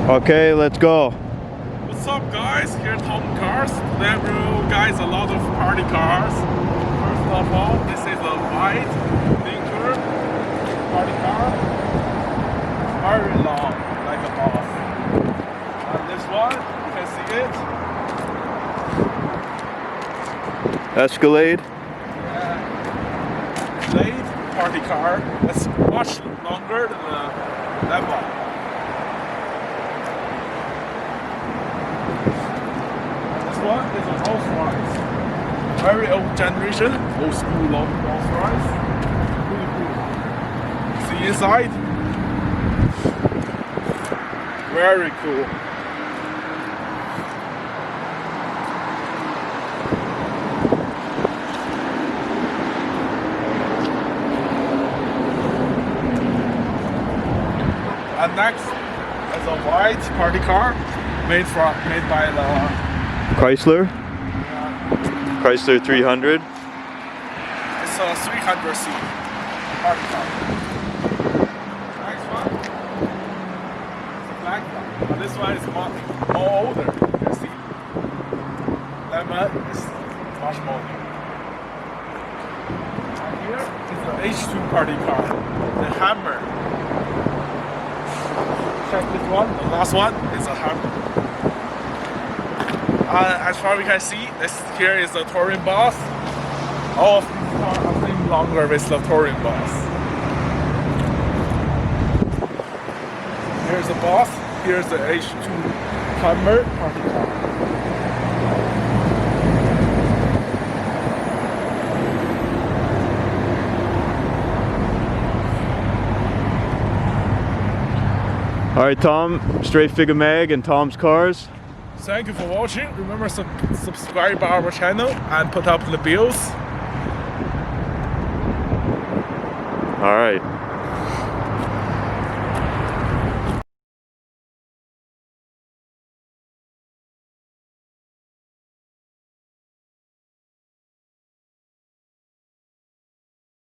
Okay, let's go. What's up, guys? Here at Tom Cars. Today we will guys a lot of party cars. First of all, this is a white Linker party car. Very long, like a boss. And this one, you can see it. Escalade. Yeah. Escalade party car. It's much longer than that one. One is a Rolls Royce. Very old generation, old school Rolls Royce. Really cool. See inside? Very cool. And next is a white party car made by the Chrysler. Chrysler 300. It's a 300C party car. Next one. It's a black one. But this one is more older. You can see. That one is much more older. And here is the H2 party car. The Hammer. Check this one. The last one is a Hammer. As far as we can see, this here is the touring bus. All of these cars are named longer with the touring bus. Here's the bus. Here's the H2 Hammer party car. All right, Tom, Straight Figure Mag and Tom's Cars. Thank you for watching. Remember to subscribe to our channel and put up the bills. All right.